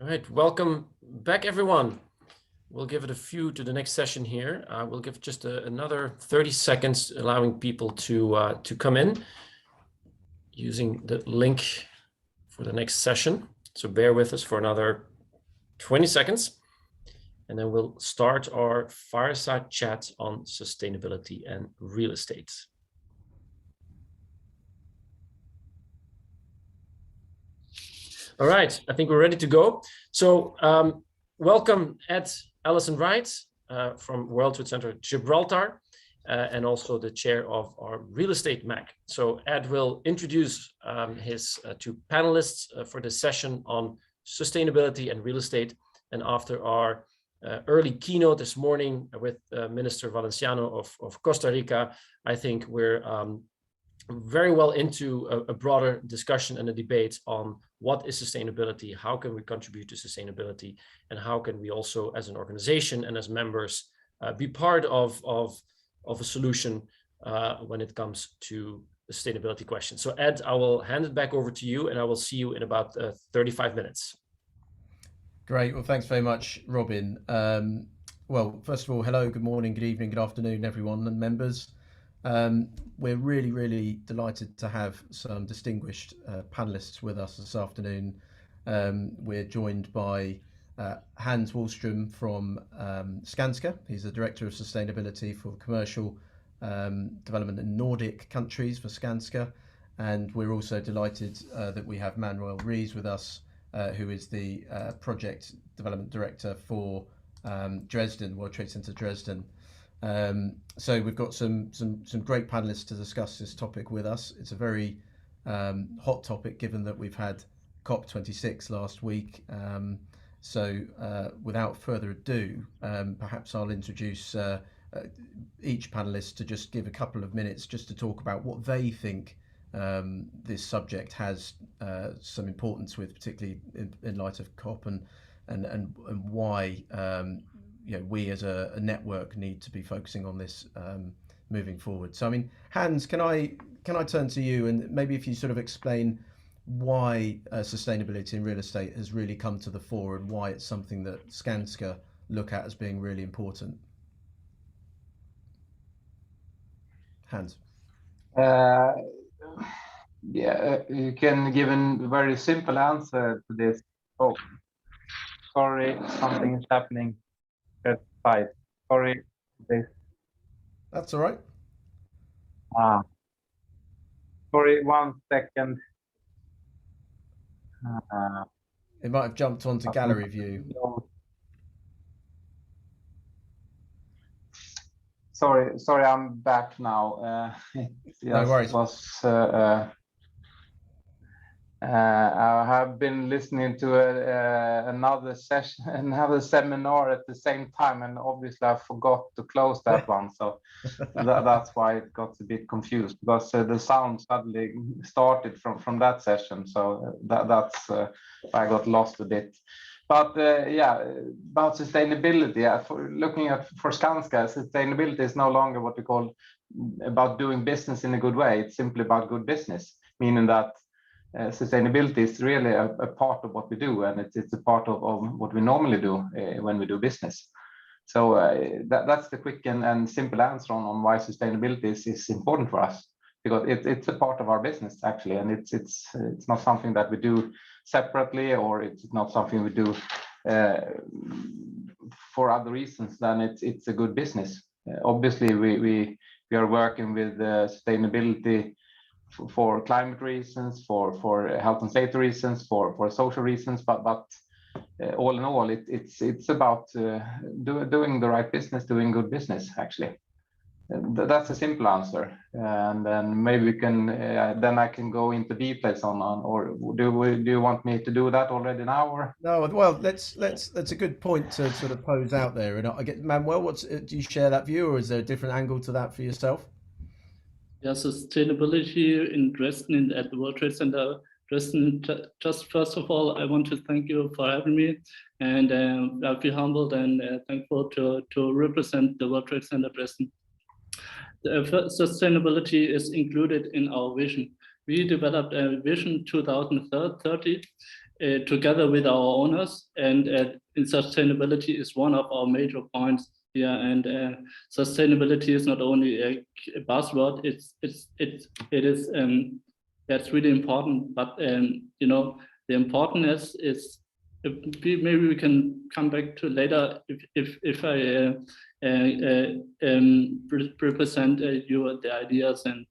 All right, welcome back, everyone. We'll give it a few to the next session here. We'll give just another 30 seconds, allowing people to come in using the link for the next session. So bear with us for another 20 seconds, and then we'll start our fireside chat on sustainability and real estate. All right, I think we're ready to go. So welcome Ed Allison-Wright from World Trade Center Gibraltar, and also the chair of our real estate MAC. So Ed will introduce his two panelists for this session on sustainability and real estate. And after our early keynote this morning with Minister Valenciano of Costa Rica, I think we're very well into a broader discussion and a debate on what is sustainability, how can we contribute to sustainability, and how can we also as an organization and as members be part of a solution when it comes to the sustainability question. So Ed, I will hand it back over to you, and I will see you in about 35 minutes. Great. Well, thanks very much, Robin. Well, first of all, hello, good morning, good evening, good afternoon, everyone and members. We're really delighted to have some distinguished panelists with us this afternoon. We're joined by Hans Wallström from Skanska. He's the Director of Sustainability for Commercial Development in Nordic countries for Skanska. And we're also delighted that we have Manuel Rees with us, who is the Project Development Director for Dresden, World Trade Center Dresden. So we've got some great panelists to discuss this topic with us. It's a very hot topic given that we've had COP26 last week. So without further ado, perhaps I'll introduce each panelist to just give a couple of minutes just to talk about what they think this subject has some importance with, particularly in light of COP, and why we as a network need to be focusing on this moving forward. So I mean, Hans, can I turn to you, and maybe if you sort of explain why sustainability in real estate has really come to the fore and why it's something that Skanska look at as being really important. Hans. Yeah, you can give a very simple answer to this. Oh, sorry, something is happening. Sorry, this. That's all right. Sorry, 1 second. It might have jumped onto gallery view. Sorry, I'm back now. No worries. I have been listening to another session, another seminar at the same time, and obviously I forgot to close that one. So that's why it got a bit confused, because the sound suddenly started from that session. So that's why I got lost a bit. But about sustainability, for Skanska, sustainability is no longer what we call about doing business in a good way. It's simply about good business, meaning that sustainability is really a part of what we do, and it's a part of what we normally do when we do business. So that's the quick and simple answer on why sustainability is important for us, because it's a part of our business actually, and it's not something that we do separately, or it's not something we do for other reasons than it's a good business. Obviously we are working with sustainability for climate reasons, for health and safety reasons, for social reasons, but all in all, it's about doing the right business, doing good business actually. That's a simple answer, and then maybe we can then I can go into details on or do you want me to do that already now, or? No, well, that's a good point to sort of pose out there. And I get, Manuel, do you share that view, or is there a different angle to that for yourself? Yeah, sustainability in Dresden at the World Trade Center Dresden. Just first of all, I want to thank you for having me, and I feel humbled and thankful to represent the World Trade Center Dresden. Sustainability is included in our vision. We developed a vision 2030 together with our owners, and sustainability is one of our major points here. And sustainability is not only a buzzword; it is that's really important. But you know, the importance is. Maybe we can come back to later if I represent you the ideas and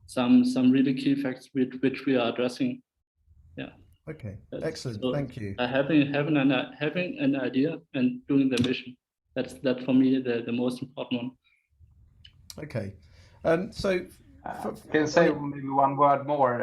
some really key facts which we are addressing. Yeah. Okay. Excellent. So, thank you. Having an idea and doing the mission. That's for me the most important one. Okay. So can say maybe one word more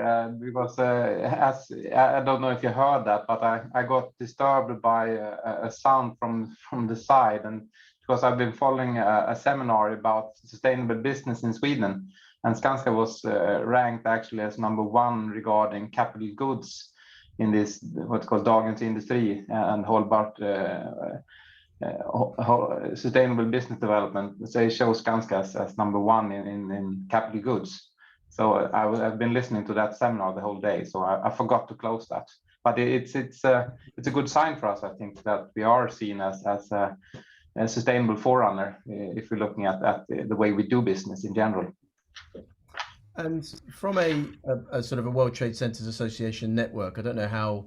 because as I don't know if you heard that, but I got disturbed by a sound from the side, and because I've been following a seminar about sustainable business in Sweden, and Skanska was ranked actually as #1 regarding capital goods in this what's called Dagens Industri and Hållbart sustainable business development. So it shows Skanska as #1 in capital goods. So I've been listening to that seminar the whole day, so I forgot to close that. But it's a good sign for us, I think, that we are seen as a sustainable forerunner if we're looking at the way we do business in general. And from a sort of a World Trade Centers Association network, I don't know how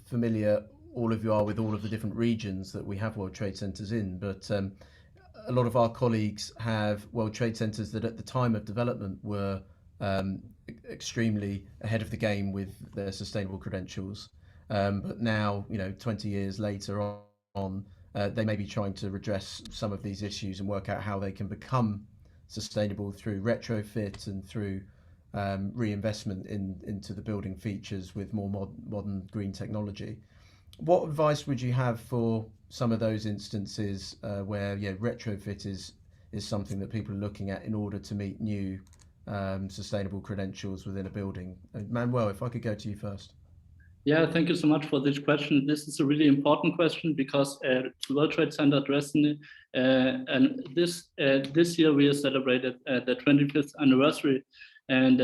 familiar all of you are with all of the different regions that we have World Trade Centers in, but a lot of our colleagues have World Trade Centers that at the time of development were extremely ahead of the game with their sustainable credentials. But now, 20 years later on, they may be trying to redress some of these issues and work out how they can become sustainable through retrofit and through reinvestment into the building features with more modern green technology. What advice would you have for some of those instances where retrofit is something that people are looking at in order to meet new sustainable credentials within a building? Manuel, if I could go to you first. Yeah, thank you so much for this question. This is a really important question because World Trade Center Dresden, and this year we celebrated the 25th anniversary, and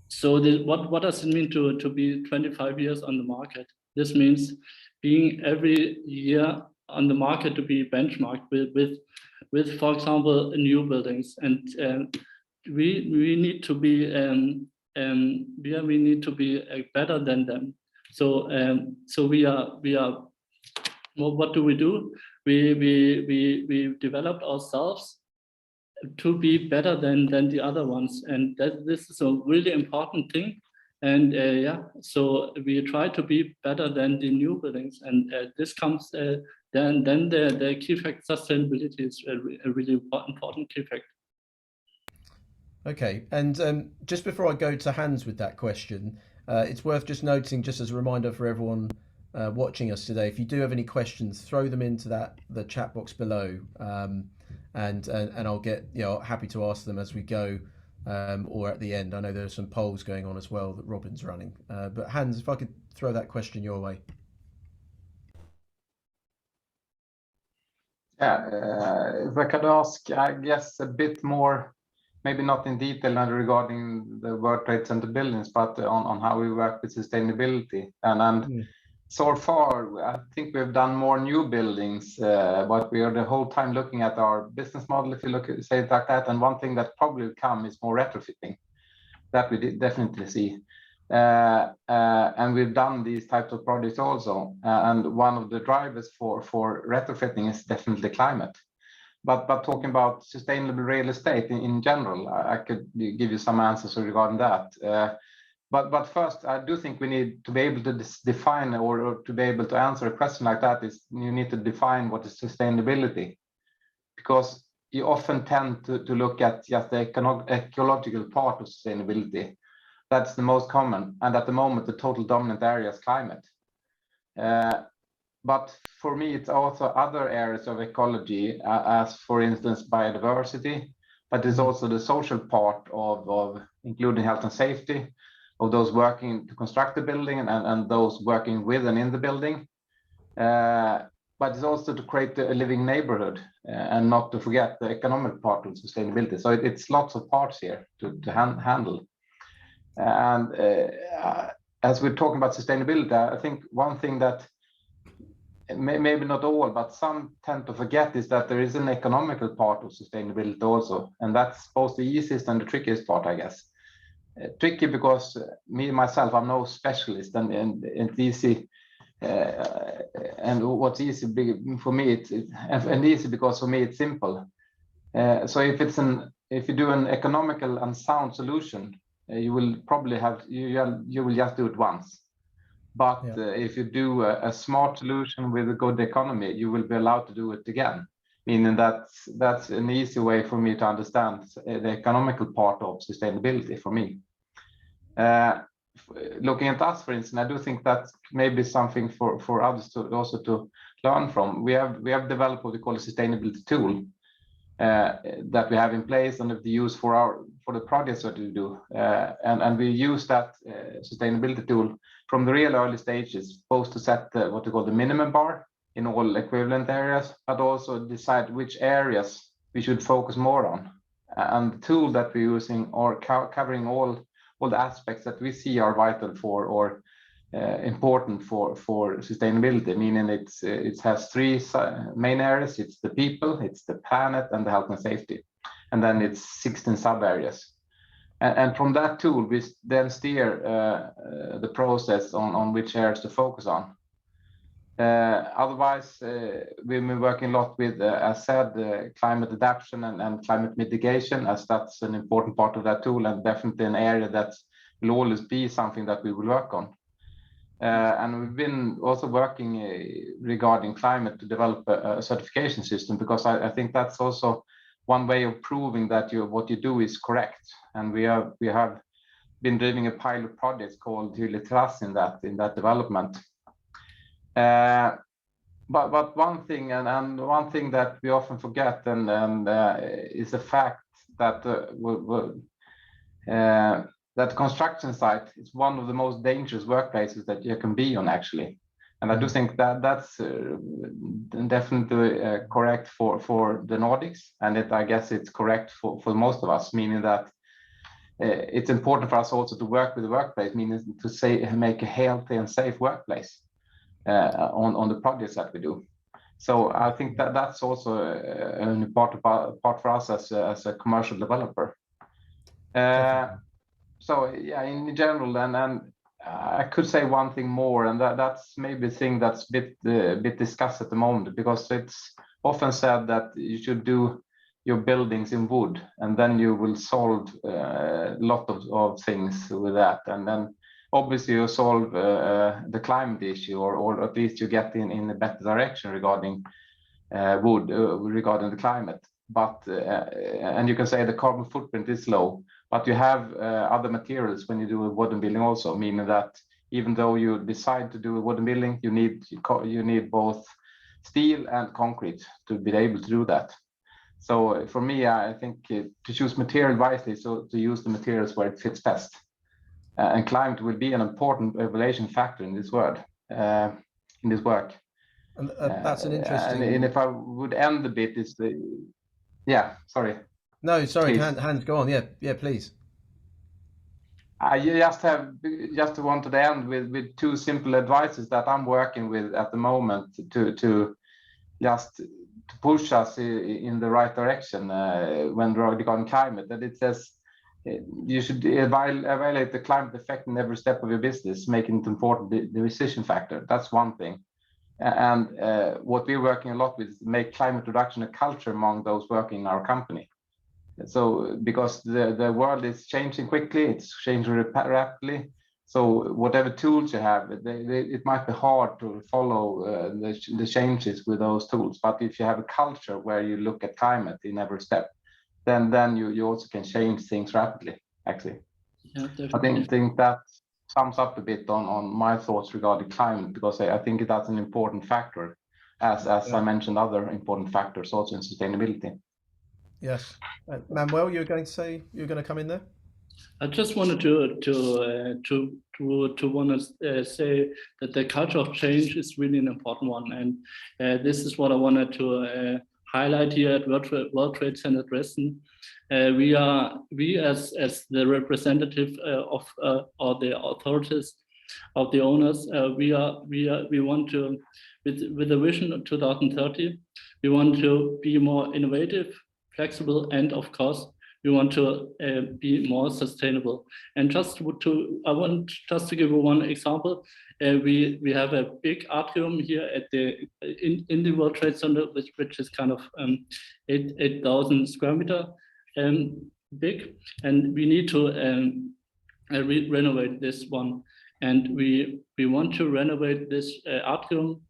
so what does it mean to be 25 years on the market? This means being every year on the market to be benchmarked with for example, new buildings, and we need to be we need to be better than them. So we are. Well, what do? We developed ourselves to be better than the other ones, and this is a really important thing. And so we try to be better than the new buildings, and this comes then the key fact sustainability is a really important key fact. Okay, and just before I go to Hans with that question, it's worth just noting, just as a reminder for everyone watching us today, if you do have any questions, throw them into the chat box below, and I'll get happy to ask them as we go, or at the end. I know there are some polls going on as well that Robin's running. But Hans, if I could throw that question your way. Yeah, if I could ask, I guess a bit more, maybe not in detail regarding the World Trade Center buildings, but on how we work with sustainability. And so far, I think we've done more new buildings, but we are the whole time looking at our business model, if you say it like that. And one thing that probably will come is more retrofitting. That we definitely see. And we've done these types of projects also. And one of the drivers for retrofitting is definitely climate. But talking about sustainable real estate in general, I could give you some answers regarding that. But first, I do think we need to be able to define, or to be able to answer a question like that, is you need to define what is sustainability. Because you often tend to look at just the ecological part of sustainability. That's the most common. And at the moment, the total dominant area is climate. But for me, it's also other areas of ecology, as for instance, biodiversity, but it's also the social part of including health and safety, of those working to construct the building and those working with and in the building. But it's also to create a living neighborhood, and not to forget the economic part of sustainability. So it's lots of parts here to handle. And as we're talking about sustainability, I think one thing that maybe not all, but some tend to forget is that there is an economical part of sustainability also, and that's both the easiest and the trickiest part, I guess. Tricky because myself, I'm no specialist, and it's easy. And what's easy for me, and easy because for me it's simple. So if you do an economical and sound solution, you will probably you will just do it once. But if you do a smart solution with a good economy, you will be allowed to do it again. Meaning that's an easy way for me to understand the economical part of sustainability for me. Looking at us, for instance, I do think that's maybe something for others to also to learn from. We have developed what we call a sustainability tool that we have in place and that we use for the projects that we do, and we use that sustainability tool from the real early stages, both to set what we call the minimum bar in all equivalent areas, but also decide which areas we should focus more on. And the tool that we're using are covering all the aspects that we see are vital for or important for sustainability, meaning it has three main areas. It's the people, it's the planet, and the health and safety. And then it's 16 sub areas. And from that tool, we then steer the process on which areas to focus on. Otherwise, we've been working a lot with, as said, climate adaptation and climate mitigation, as that's an important part of that tool, and definitely an area that will always be something that we will work on. And we've been also working regarding climate to develop a certification system, because I think that's also one way of proving that what you do is correct. And we have been driving a pilot project called Trust in that development. But one thing, and one thing that we often forget, and is the fact that that construction site is one of the most dangerous workplaces that you can be on, actually. And I do think that that's definitely correct for the Nordics, and I guess it's correct for most of us, meaning that it's important for us also to work with the workplace, meaning to make a healthy and safe workplace on the projects that we do. So I think that's also an important part for us as a commercial developer. So yeah, in general, and I could say one thing more, and that's maybe a thing that's a bit discussed at the moment, because it's often said that you should do your buildings in wood, and then you will solve a lot of things with that, and then obviously you solve the climate issue, or at least you get in a better direction regarding wood, regarding the climate. But and you can say the carbon footprint is low, but you have other materials when you do a wooden building also, meaning that even though you decide to do a wooden building, you need both steel and concrete to be able to do that. So for me, I think to choose material wisely, so to use the materials where it fits best. And climate will be an important evaluation factor in this work. And that's an interesting. And if I would end a bit, is the sorry. No, sorry, Hans, go on. Yeah, please. I just wanted to end with two simple advices that I'm working with at the moment to just to push us in the right direction when regarding climate. That it says you should evaluate the climate effect in every step of your business, making it important the decision factor. That's one thing. And what we're working a lot with is make climate reduction a culture among those working in our company. So because the world is changing quickly, it's changing rapidly. So whatever tools you have, it might be hard to follow the changes with those tools. But if you have a culture where you look at climate in every step, then you also can change things rapidly, actually. Yeah, definitely. I think that sums up a bit on my thoughts regarding climate, because I think that's an important factor, as I mentioned other important factors also in sustainability. Yes. Manuel, you're going to come in there? I just wanted to say that the culture of change is really an important one, and this is what I wanted to highlight here at World Trade Center Dresden. We as the representative of or the authorities of the owners. We want to, with the vision of 2030, we want to be more innovative, flexible, and of course, we want to be more sustainable. And I want just to give you one example. We have a big atrium here at in the World Trade Center, which is kind of 8,000 square meter big, and we need to renovate this one. And we want to renovate this atrium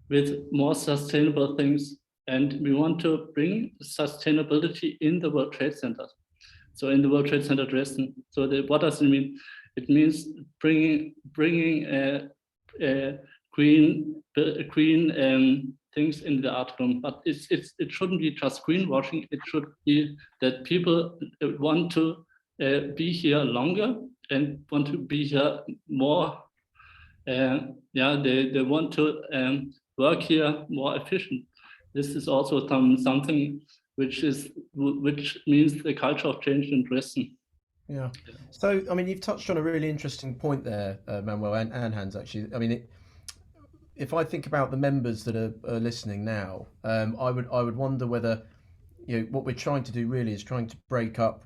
with more sustainable things, and we want to bring sustainability in the World Trade Center. So in the World Trade Center Dresden. So what does it mean? It means bringing green things in the atrium. But it shouldn't be just greenwashing. It should be that people want to be here longer and want to be here more. They want to work here more efficient. This is also something which means the culture of change in Dresden. Yeah. So, I mean, you've touched on a really interesting point there, Manuel and Hans, actually. I mean, if I think about the members that are listening now, I would wonder whether, what we're trying to do really is trying to break up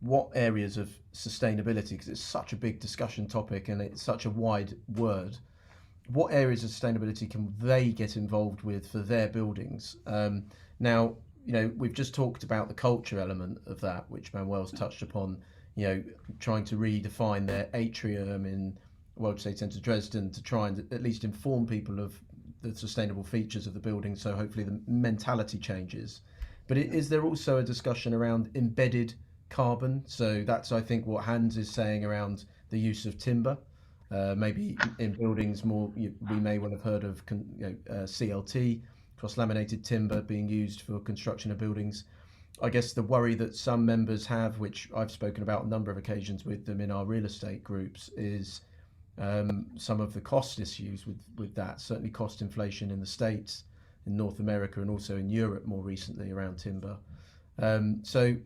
what areas of sustainability, because it's such a big discussion topic and it's such a wide word. What areas of sustainability can they get involved with for their buildings? Now, we've just talked about the culture element of that, which Manuel's touched upon, trying to redefine their atrium in World Trade Center Dresden to try and at least inform people of the sustainable features of the building, so hopefully the mentality changes. But is there also a discussion around embedded carbon? So that's, I think, what Hans is saying around the use of timber. Maybe in buildings more, we may well have heard of CLT, cross-laminated timber, being used for construction of buildings. I guess the worry that some members have, which I've spoken about a number of occasions with them in our real estate groups, is some of the cost issues with that, certainly cost inflation in the States, in North America, and also in Europe more recently around timber. So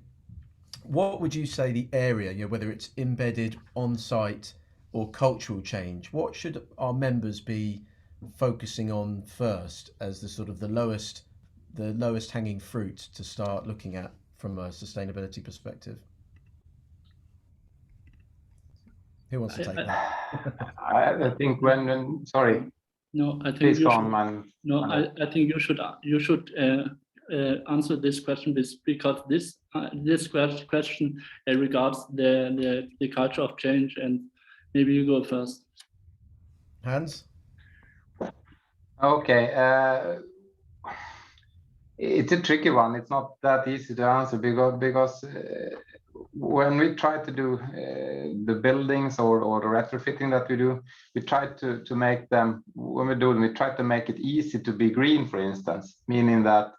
what would you say the area, whether it's embedded, on-site, or cultural change, what should our members be focusing on first as the sort of the lowest hanging fruit to start looking at from a sustainability perspective? Who wants to take that? I think sorry. No, I think please you go should. On, man. No, I think you should answer this question because this question regards the culture of change, and maybe you go first. Hans? Okay. It's a tricky one. It's not that easy to answer because when we try to do the buildings or the retrofitting that we do, we try to make them, when we do them, we try to make it easy to be green, for instance, meaning that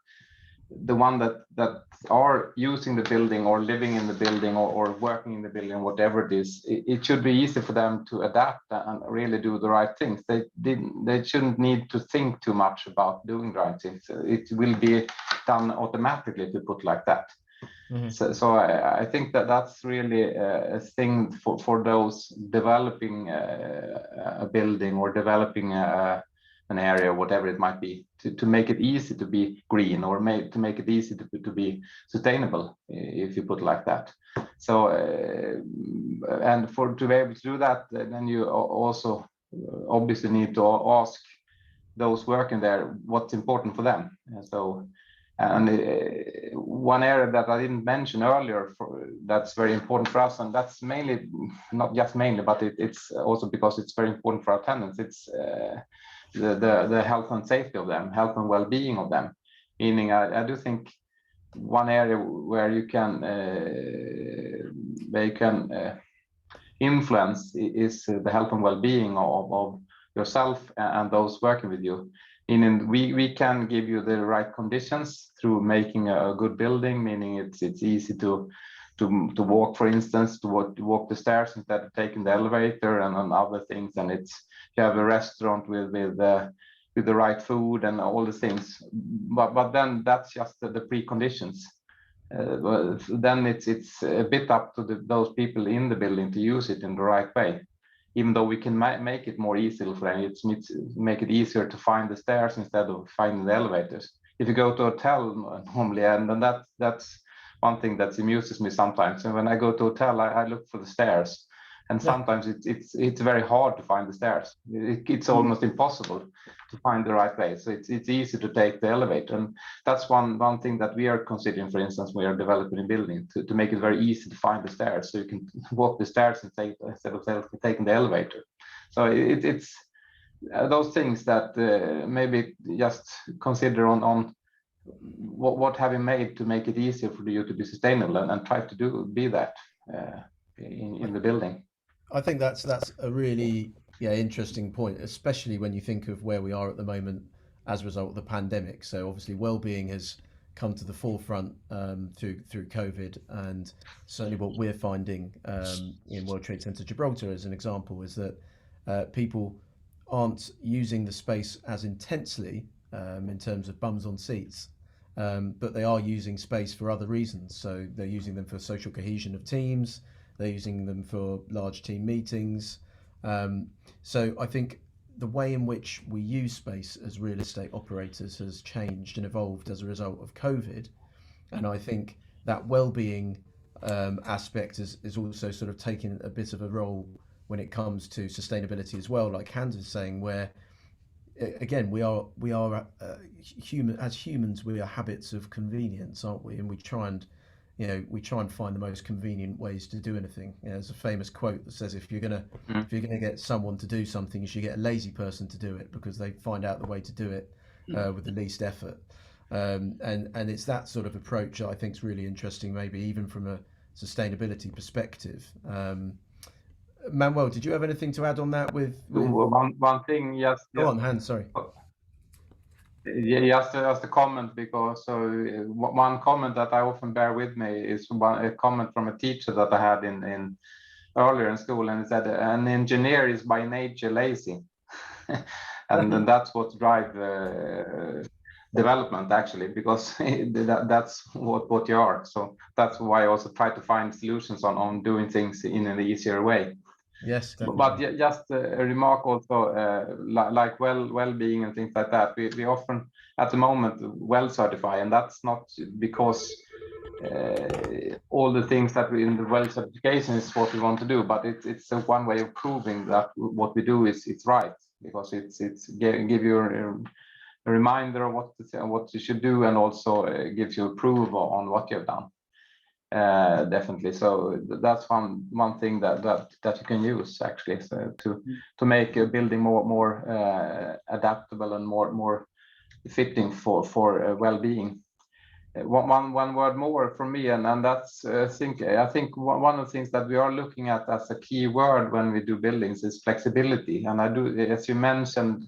the one that are using the building or living in the building or working in the building, whatever it is, it should be easy for them to adapt and really do the right things. They shouldn't need to think too much about doing the right things. It will be done automatically if you put like that. Mm-hmm. So I think that's really a thing for those developing a building or developing an area, whatever it might be, to make it easy to be green or to make it easy to be sustainable, if you put it like that. So, and to be able to do that, then you also obviously need to ask those working there what's important for them. And one area that I didn't mention earlier that's very important for us, and that's mainly, not just mainly, but it's also because it's very important for our tenants, it's the health and safety of them, health and well-being of them. Meaning, I do think one area where you can influence is the health and well-being of yourself and those working with you. Meaning, we can give you the right conditions through making a good building. Meaning, it's easy to walk, for instance, to walk the stairs instead of taking the elevator and other things. And you have a restaurant with the right food and all the things. But then that's just the preconditions. Then it's a bit up to those people in the building to use it in the right way. even though we can make it more easily for them, it needs to make it easier to find the stairs instead of finding the elevators. If you go to a hotel normally, and then that's one thing that amuses me sometimes. And when I go to a hotel, I look for the stairs, and sometimes it's very hard to find the stairs. It's almost impossible to find the right way. So it's easy to take the elevator, and that's one thing that we are considering. For instance, we are developing a building to make it very easy to find the stairs, so you can walk the stairs instead of taking the elevator. So it's those things that maybe just consider on what have you made to make it easier for you to be sustainable, and try to be that in the building. I think that's a really interesting point, especially when you think of where we are at the moment as a result of the pandemic. So obviously well-being has come to the forefront through COVID, and certainly what we're finding in World Trade Center Gibraltar as an example is that people aren't using the space as intensely in terms of bums on seats, but they are using space for other reasons. So they're using them for social cohesion of teams. They're using them for large team meetings. So I think the way in which we use space as real estate operators has changed and evolved as a result of COVID. And I think that well-being aspect is also sort of taking a bit of a role when it comes to sustainability as well, like Hans is saying, where again we are human. As humans, we are habits of convenience, aren't we? And we try and find the most convenient ways to do anything. There's a famous quote that says, if you're gonna get someone to do something, you should get a lazy person to do it, because they find out the way to do it with the least effort. And it's that sort of approach that I think is really interesting, maybe even from a sustainability perspective. Manuel, did you have anything to add on that? With one thing, yes. Go on, Hans. Sorry. Yeah, just a comment, because one comment that I often bear with me is a comment from a teacher that I had in earlier in school, and it said an engineer is by nature lazy, and that's what drives development actually, because that's what you are. So that's why I also try to find solutions on doing things in an easier way. Yes, definitely. But just a remark also, like well-being and things like that. We often at the moment well certify, and that's not because all the things that we in the well certification is what we want to do, but it's one way of proving that what we do is it's right, because it's give you a reminder of what you should do, and also gives you approval on what you've done. Definitely. So that's one thing that you can use actually, so to make a building more adaptable and more fitting for well-being. One word more from me, and that's I think one of the things that we are looking at as a key word when we do buildings is flexibility. And I do, as you mentioned,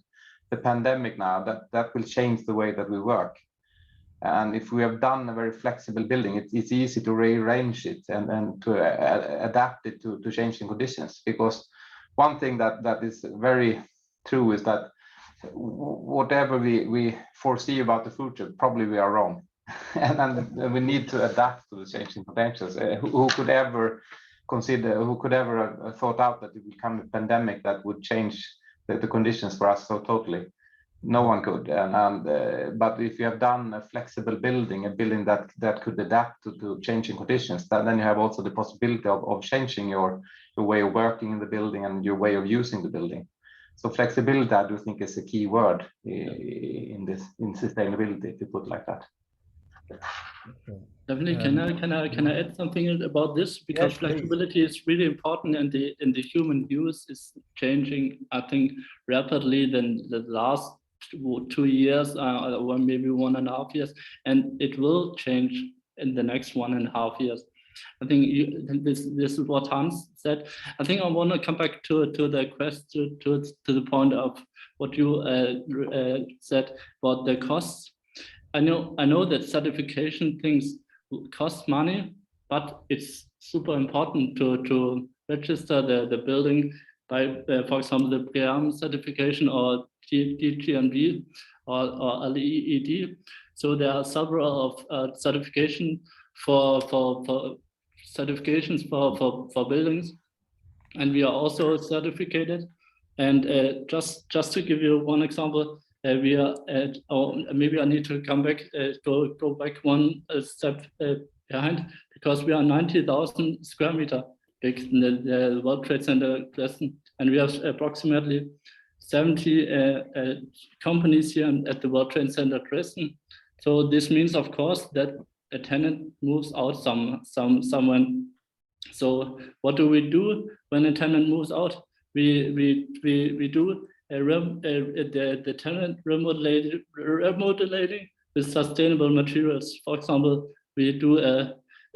the pandemic now, that will change the way that we work. And if we have done a very flexible building, it's easy to rearrange it and to adapt it to changing conditions. Because one thing that is very true is that whatever we foresee about the future, probably we are wrong. and we need to adapt to the changing potentials. Who could ever have thought out that it would become a pandemic that would change the conditions for us so totally? No one could, but if you have done a flexible building, a building that could adapt to changing conditions, then you have also the possibility of changing your way of working in the building and your way of using the building. So flexibility, I do think, is a key word in sustainability, if you put it like that. Definitely. Can I add something about this? Because flexibility is really important, and the human use is changing, I think, rapidly than the last 2 years or maybe 1.5 years, and it will change in the next 1.5 years. I think this is what Hans said. I think I want to come back to the question, to the point of what you said about the costs. I know that certification things cost money, but it's super important to register the building by, for example, the BREEAM certification or DGNB or LEED. So there are several of certification for certifications for buildings, and we are also certificated. And just to give you one example, we are at, or maybe I need to come back, go back one step behind, because we are 90,000 square meter big in the World Trade Center Dresden, and we have approximately 70 companies here at the World Trade Center Dresden. So this means, of course, that a tenant moves out somewhere. So what do we do when a tenant moves out? We do the tenant remodeling with sustainable materials. For example, we do a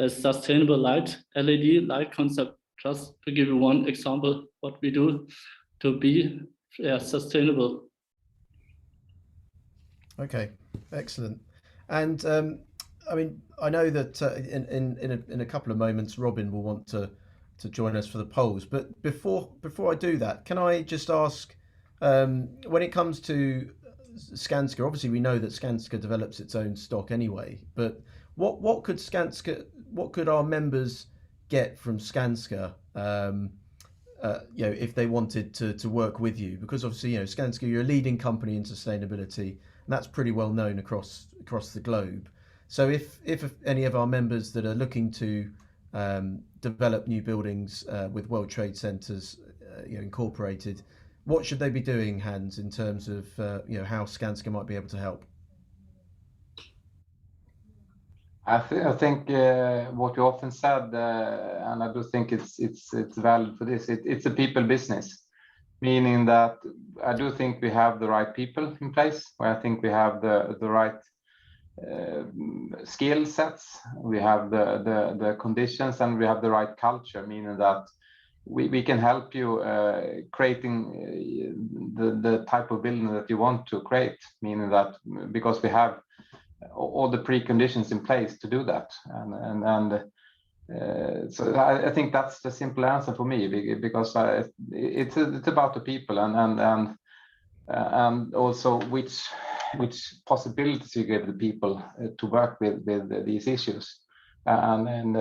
sustainable light, LED light concept, just to give you one example, what we do to be sustainable. Okay, excellent. And I mean, I know that in a couple of moments, Robin will want to join us for the polls. But before I do that, can I just ask, when it comes to Skanska, obviously we know that Skanska develops its own stock anyway. But what could our members get from Skanska? If they wanted to work with you, because obviously Skanska, you're a leading company in sustainability, and that's pretty well known across the globe. So if any of our members that are looking to develop new buildings with World Trade Centers incorporated, what should they be doing, Hans, in terms of how Skanska might be able to help? I think what you often said, and I do think it's valid for this. It's a people business, meaning that I do think we have the right people in place. I think we have the right skill sets, we have the conditions, and we have the right culture, meaning that we can help you creating the type of building that you want to create, meaning that because we have all the preconditions in place to do that. So I think that's the simple answer for me, because it's about the people and also which possibilities you give the people to work with these issues. And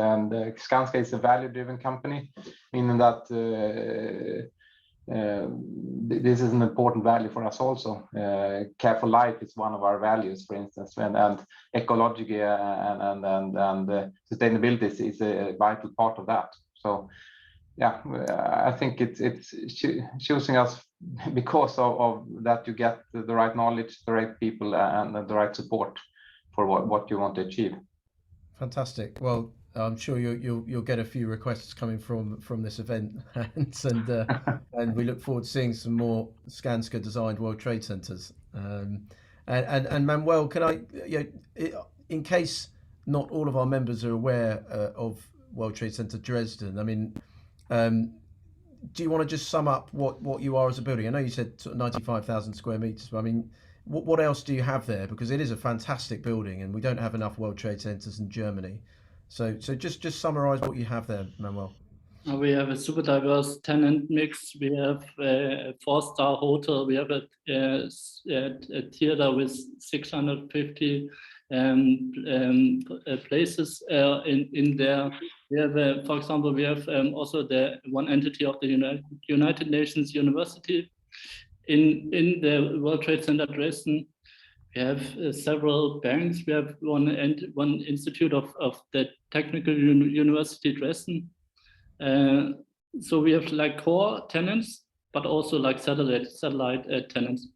Skanska is a value-driven company, meaning that this is an important value for us also. Care for life is one of our values, for instance, and ecology and sustainability is a vital part of that. So yeah, I think it's choosing us because of that. You get the right knowledge, the right people, and the right support for what you want to achieve. Fantastic. Well, I'm sure you'll get a few requests coming from this event, and we look forward to seeing some more Skanska designed World Trade Centers. And Manuel, can I, in case not all of our members are aware of World Trade Center Dresden, I mean, do you want to just sum up what you are as a building? I know you said 95,000 square meters, but I mean, what else do you have there? Because it is a fantastic building, and we don't have enough World Trade Centers in Germany. So just summarize what you have there, Manuel. We have a super diverse tenant mix. We have a 4-star hotel. We have a theater with 650 places in there. We have, for example, we have also the one entity of the United Nations University in the World Trade Center Dresden. We have several banks. We have one institute of the Technical University Dresden. So we have like core tenants, but also like satellite tenants.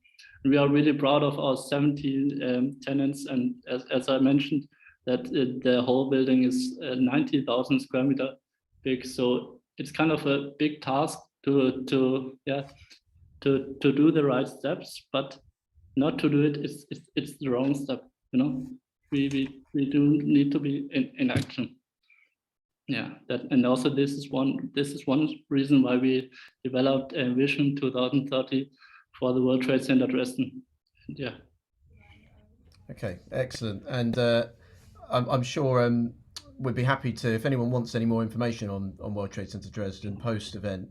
We are really proud of our 70 tenants, and as I mentioned, that the whole building is 90,000 square meter big. So it's kind of a big task to do the right steps, but not to do it's the wrong step. We do need to be in action. Yeah, and also this is one reason why we developed a Vision 2030 for the World Trade Center Dresden. Yeah. Okay, excellent. And I'm sure we'd be happy to, if anyone wants any more information on World Trade Center Dresden post event,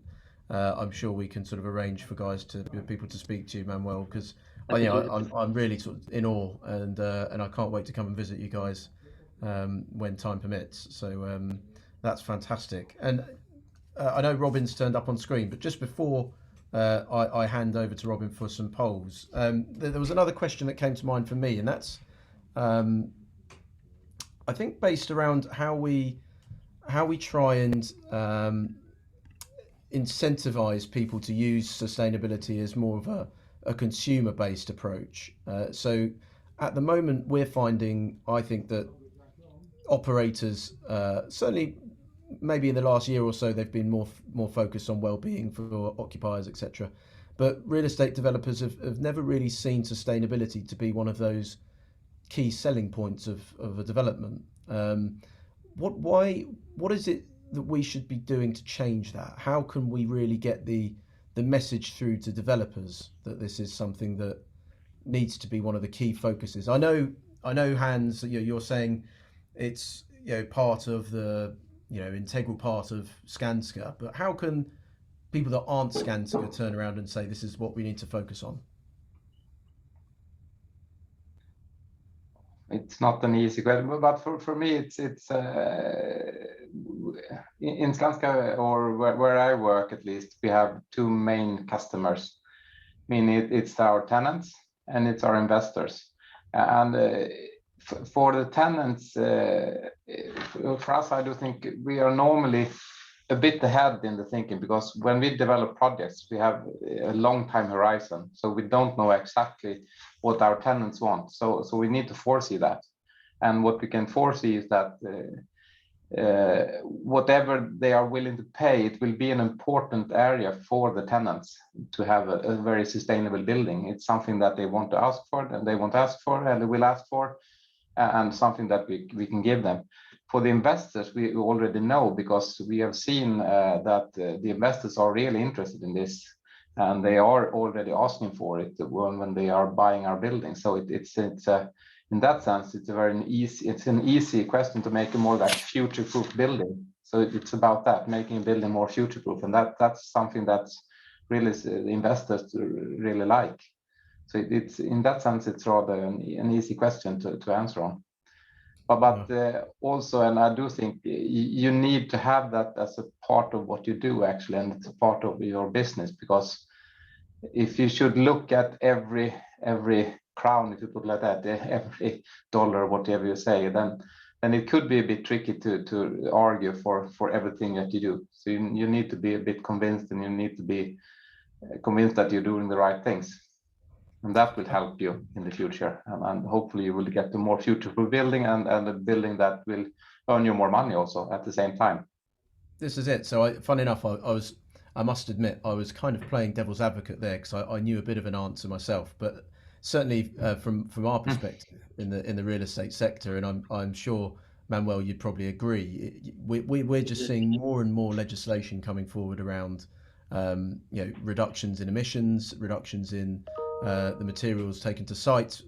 I'm sure we can sort of arrange for people to speak to you, Manuel, because I'm really sort of in awe, and I can't wait to come and visit you guys when time permits. So that's fantastic. And I know Robin's turned up on screen, but just before I hand over to Robin for some polls, there was another question that came to mind for me, and that's I think based around how we try and incentivize people to use sustainability as more of a consumer-based approach. So at the moment, we're finding, I think, that operators, certainly maybe in the last year or so, they've been more focused on well-being for occupiers, etc. But real estate developers have never really seen sustainability to be one of those key selling points of a development. What is it that we should be doing to change that? How can we really get the message through to developers that this is something that needs to be one of the key focuses? I know, Hans, you're saying it's part of the integral part of Skanska, but how can people that aren't Skanska turn around and say this is what we need to focus on? It's not an easy question, but for me, it's in Skanska, or where I work at least, we have two main customers. I mean, it's our tenants and it's our investors. And for the tenants, for us, I do think we are normally a bit ahead in the thinking, because when we develop projects, we have a long time horizon, so we don't know exactly what our tenants want. So we need to foresee that, and what we can foresee is that whatever they are willing to pay, it will be an important area for the tenants to have a very sustainable building. It's something that they want to ask for, and they want to ask for, and they will ask for, and something that we can give them. For the investors, we already know, because we have seen that the investors are really interested in this, and they are already asking for it when they are buying our building. So it's in that sense, it's an easy question to make a more like future-proof building. So it's about that, making a building more future-proof, and that's something that's really the investors really like. So it's in that sense, it's rather an easy question to answer on. But also, and I do think you need to have that as a part of what you do, actually, and it's a part of your business, because if you should look at every crown, if you put it like that, every dollar, whatever you say, then it could be a bit tricky to argue for everything that you do. So you need to be a bit convinced, and you need to be convinced that you're doing the right things. And that will help you in the future, and hopefully you will get to more future-proof building, and a building that will earn you more money also at the same time. This is it. So, funny enough, I must admit, I was kind of playing devil's advocate there, because I knew a bit of an answer myself. But certainly, from our perspective in the real estate sector, and I'm sure, Manuel, you'd probably agree, we're just seeing more and more legislation coming forward around reductions in emissions, reductions in the materials taken to site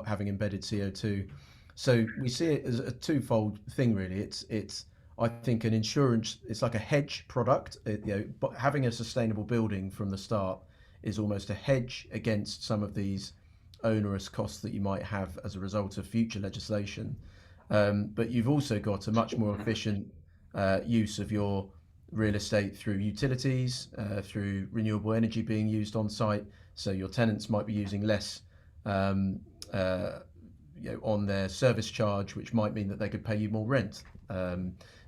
having embedded CO2. So we see it as a twofold thing, really. It's I think an insurance, it's like a hedge product. But having a sustainable building from the start is almost a hedge against some of these onerous costs that you might have as a result of future legislation. But you've also got a much more efficient use of your real estate through utilities, through renewable energy being used on site. So your tenants might be using less on their service charge, which might mean that they could pay you more rent.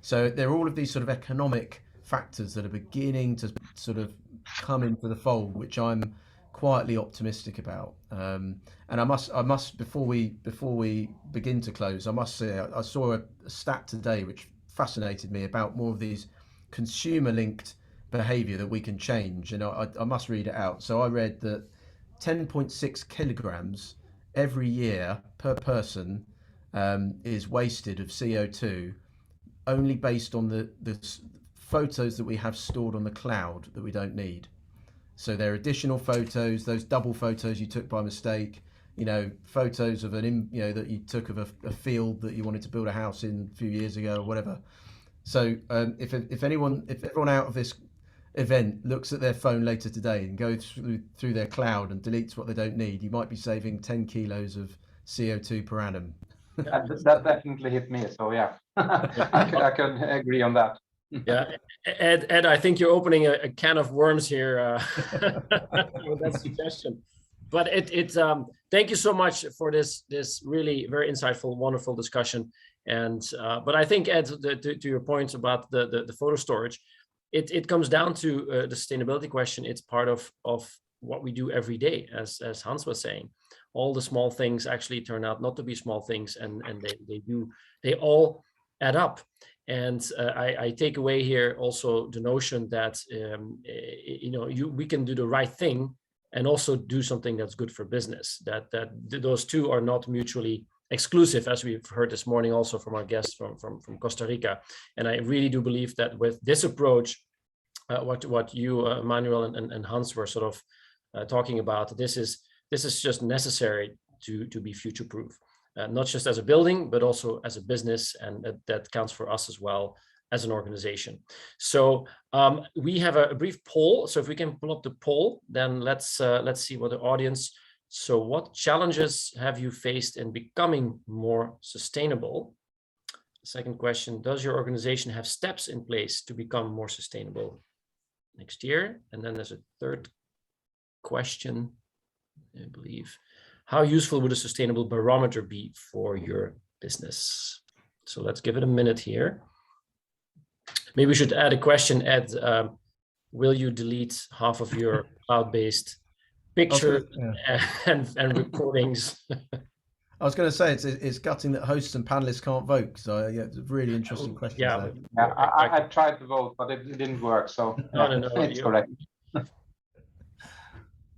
So there are all of these sort of economic factors that are beginning to sort of come into the fold, which I'm quietly optimistic about. And I must before we begin to close, I must say I saw a stat today which fascinated me about more of these consumer-linked behavior that we can change, and I must read it out. So I read that 10.6 kilograms every year per person is wasted of CO2, only based on the photos that we have stored on the cloud that we don't need. So there are additional photos, those double photos you took by mistake, photos of that you took of a field that you wanted to build a house in a few years ago or whatever. So if everyone out of this event looks at their phone later today and goes through their cloud and deletes what they don't need, you might be saving 10 kilos of CO2 per annum. That definitely hit me. So yeah, I could agree on that. Yeah, Ed, I think you're opening a can of worms here with that suggestion. But thank you so much for this really very insightful, wonderful discussion. And but I think, Ed, to your points about the photo storage, it comes down to the sustainability question. It's part of what we do every day, as Hans was saying. All the small things actually turn out not to be small things, and they all add up. And I take away here also the notion that we can do the right thing and also do something that's good for business. That those two are not mutually exclusive, as we've heard this morning also from our guests from Costa Rica. And I really do believe that with this approach, what you Manuel and Hans were sort of talking about, this is just necessary to be future-proof. Not just as a building, but also as a business, and that counts for us as well as an organization. So we have a brief poll. So if we can pull up the poll, then let's see what the audience. So what challenges have you faced in becoming more sustainable? Second question, does your organization have steps in place to become more sustainable next year? And then there's a third question, I believe. How useful would a sustainable barometer be for your business? So let's give it a minute here. Maybe we should add a question, Ed. Will you delete half of your cloud-based picture and recordings? I was going to say it's gutting that hosts and panelists can't vote. So yeah, it's a really interesting question. Yeah, I tried to vote, but it didn't work. So no, it's correct.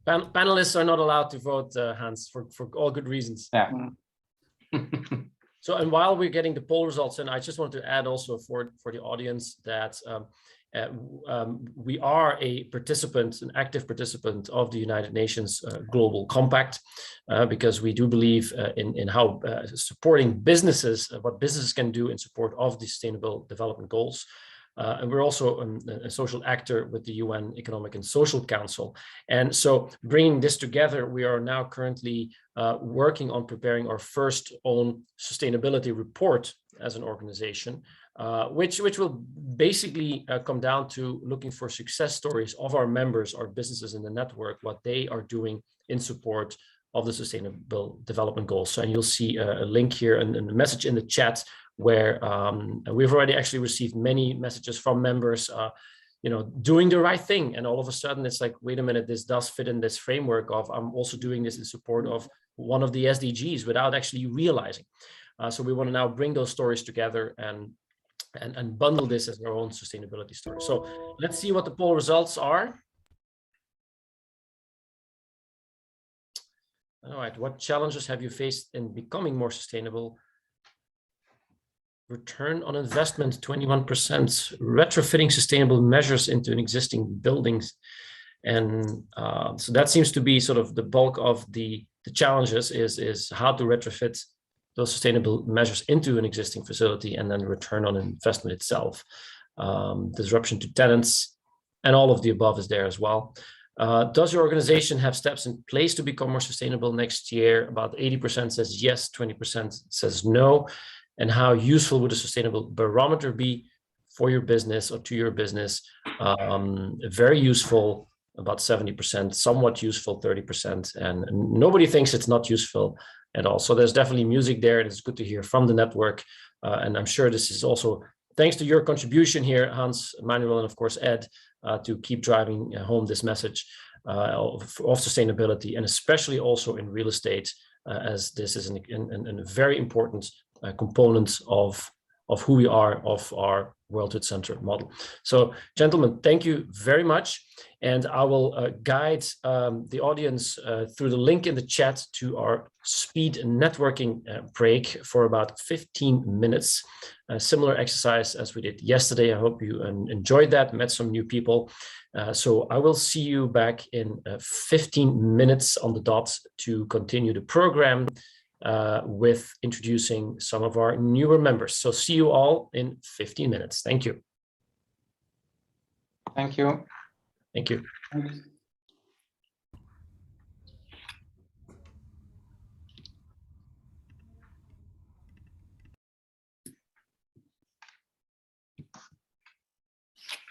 Panelists are not allowed to vote, Hans, for all good reasons. Yeah. So, and while we're getting the poll results, and I just want to add also for the audience that we are a participant, an active participant of the United Nations Global Compact, because we do believe in how supporting businesses, what businesses can do in support of the Sustainable Development Goals. And we're also a social actor with the UN Economic and Social Council. And so bringing this together, we are now currently working on preparing our first own sustainability report as an organization, which will basically come down to looking for success stories of our members, our businesses in the network, what they are doing in support of the Sustainable Development Goals. So, and you'll see a link here and a message in the chat where we've already actually received many messages from members, doing the right thing. And all of a sudden it's like, wait a minute, this does fit in this framework of I'm also doing this in support of one of the SDGs without actually realizing. So we want to now bring those stories together and bundle this as our own sustainability story. So let's see what the poll results are. All right, what challenges have you faced in becoming more sustainable? Return on investment, 21%. Retrofitting sustainable measures into an existing buildings. And so that seems to be sort of the bulk of the challenges is how to retrofit those sustainable measures into an existing facility, and then return on investment itself. Disruption to tenants, and all of the above is there as well. Does your organization have steps in place to become more sustainable next year? About 80% says yes, 20% says no. And how useful would a sustainable barometer be for your business or to your business? Very useful, about 70%, somewhat useful, 30%, and nobody thinks it's not useful at all. So there's definitely music there, and it's good to hear from the network. And I'm sure this is also thanks to your contribution here, Hans, Manuel, and of course, Ed, to keep driving home this message of sustainability, and especially also in real estate, as this is a very important component of who we are, of our World Trade Center model. So, gentlemen, thank you very much. And I will guide the audience through the link in the chat to our speed networking break for about 15 minutes. A similar exercise as we did yesterday. I hope you enjoyed that, met some new people. So I will see you back in 15 minutes on the dot to continue the program with introducing some of our newer members. So see you all in 15 minutes. Thank you. Thank you. Thank you. Thanks.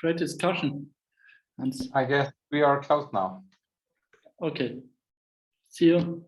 great discussion. And I guess we are close now. okay, see you.